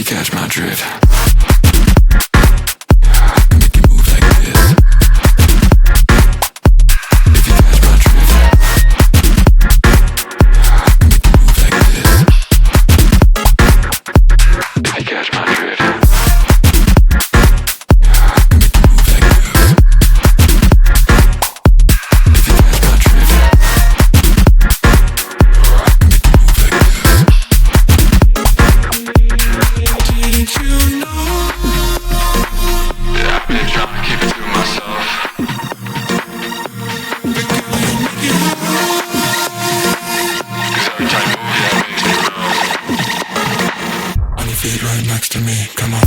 catch my drift. Make you move like this. If you catch my drift. Make you move like this. If you catch my drift. Make you move like this. If you catch my drift. Didn't you know that I've been trying to keep it to myself? But girl, you make it hard. 'Cause every time you move, yeah, it makes me grow. On your feet right next to me, come on.